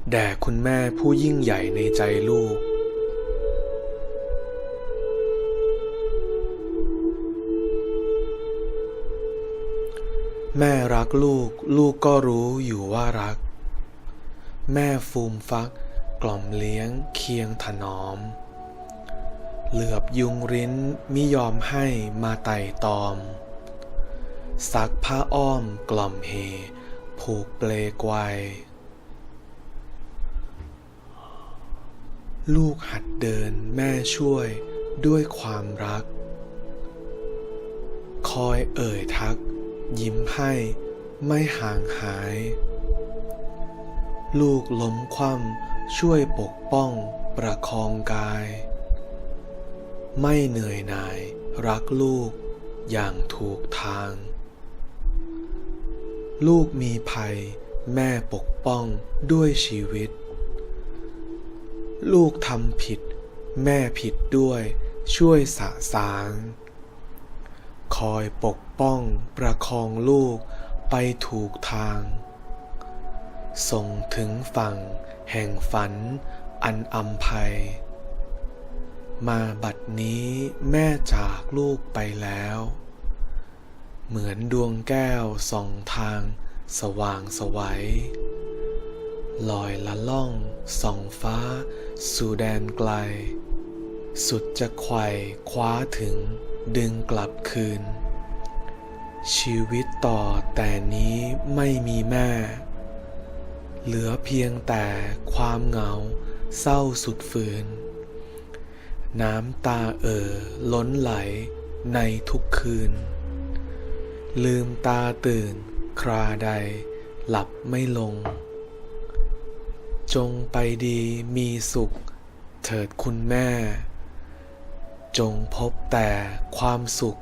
แด่คุณแม่ผู้ยิ่งใหญ่ในใจลูกแม่รักลูกลูกก็รู้อยู่ว่ารักแม่ฟูมฟักกล่อมเลี้ยงเคียงถนอมเหลือบยุงริ้นมิยอมให้มาไต่ตอมซักผ้าอ้อมกล่อมเฮผูกเปลไกวลูกหัดเดินแม่ช่วยด้วยความรักคอยเอ่ยทักยิ้มให้ไม่ห่างหายลูกล้มคว่ำช่วยปกป้องประคองกายไม่เหนื่อยหน่ายรักลูกอย่างถูกทางลูกมีภัยแม่ปกป้องด้วยชีวิตลูกทำผิดแม่ผิดด้วยช่วยสะสางคอยปกป้องประคองลูกไปถูกทางส่งถึงฝั่งแห่งฝันอันอำไพมาบัดนี้แม่จากลูกไปแล้วเหมือนดวงแก้วส่องทางสว่างไสวลอยละล่องส่องฟ้าสู่แดนไกลสุดจะไขว่คว้าถึงดึงกลับคืนชีวิตต่อแต่นี้ไม่มีแม่เหลือเพียงแต่ความเหงาเศร้าสุดฝืนน้ำตาล้นไหลในทุกคืนลืมตาตื่นคราใดหลับไม่ลงจงไปดีมีสุขเถิดคุณแม่จงพบแต่ความสุข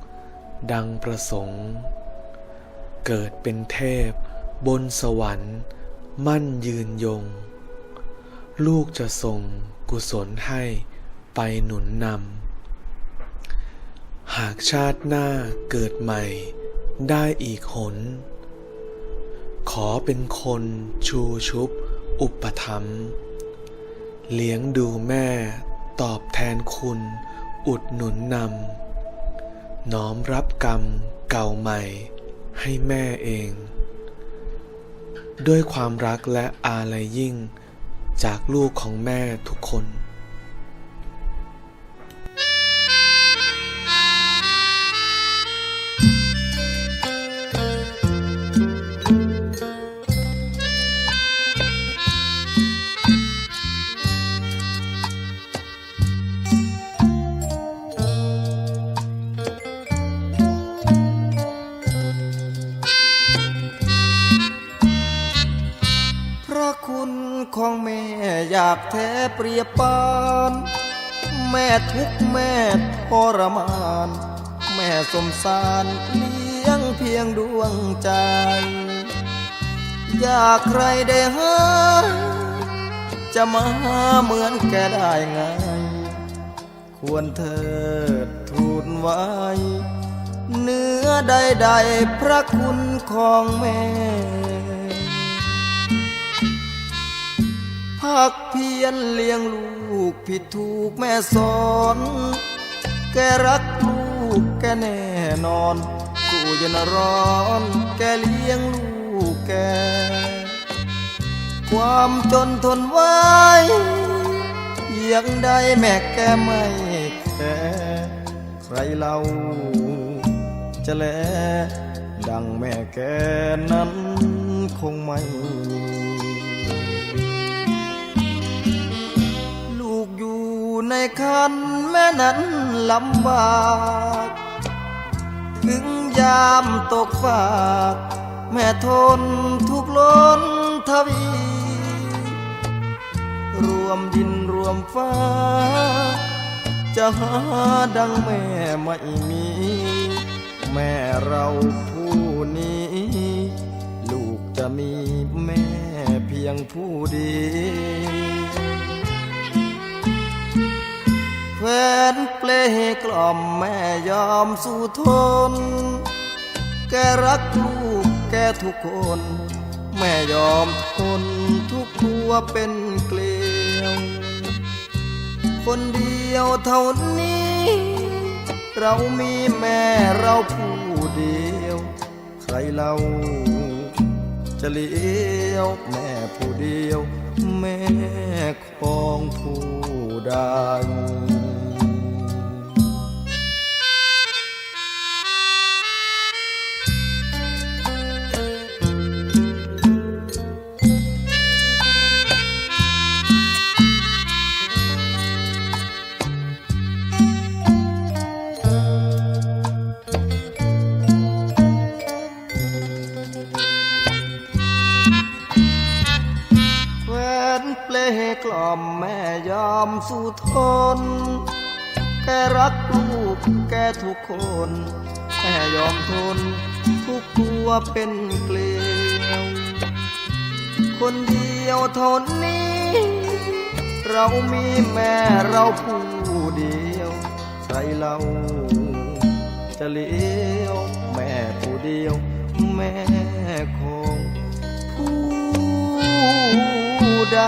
ดังประสงค์เกิดเป็นเทพบนสวรรค์มั่นยืนยงลูกจะส่งกุศลให้ไปหนุนนำหากชาติหน้าเกิดใหม่ได้อีกหนขอเป็นคนชูชุบอุปถัมภ์เลี้ยงดูแม่ตอบแทนคุณอุดหนุนนำน้อมรับกรรมเก่าใหม่ให้แม่เองด้วยความรักและอาลัยยิ่งจากลูกของแม่ทุกคนคุณของแม่อยากแท้เปรียบปานแม่ทุกแม่ทรมานแม่สมสารเลี้ยงเพียงดวงใจอยากใครได้หาจะมาเหมือนแกได้ไงควรเถิดทูลไว้เนื้อใดๆพระคุณของแม่พักเพียรเลี้ยงลูกผิดถูกแม่สอนแกรักลูกแกแน่นอนสู้เย็นร้อนแกเลี้ยงลูกแกความจนทนไว้ยังได้แม่แกไม่แค่ใครเล่าจะแลดังแม่แกนั้นคงไม่ในคันแม่นั้นลำบากถึงยามตกฝากแม่ทนทุกข์ล้นทวีรวมดินรวมฟ้าจะหาดังแม่ไม่มีแม่เราผู้นี้ลูกจะมีแม่เพียงผู้เดียวแฟนเปลกล่อมแม่ยอมสู้ทนแกรักลูกแกทุกคนแม่ยอมท คนทุกตัวเป็นเกลียว คนเดียวเท่านี้ เรามีแม่เราผู้เดียว ใครเราจะเลี้ยวแม่ผู้เดียว แม่ของผู้ใด แหวนเปลกล่อมแม่ยอมสู้ทน แกรักลูกแกทุกคนแม่ยอมทน ทุกตัวเป็นเกลียว คนเดียวเท่านี้ เรามีแม่เราผู้เดียว ใครเราจะเลี้ยวแม่ผู้เดียว แม่ของผู้ใด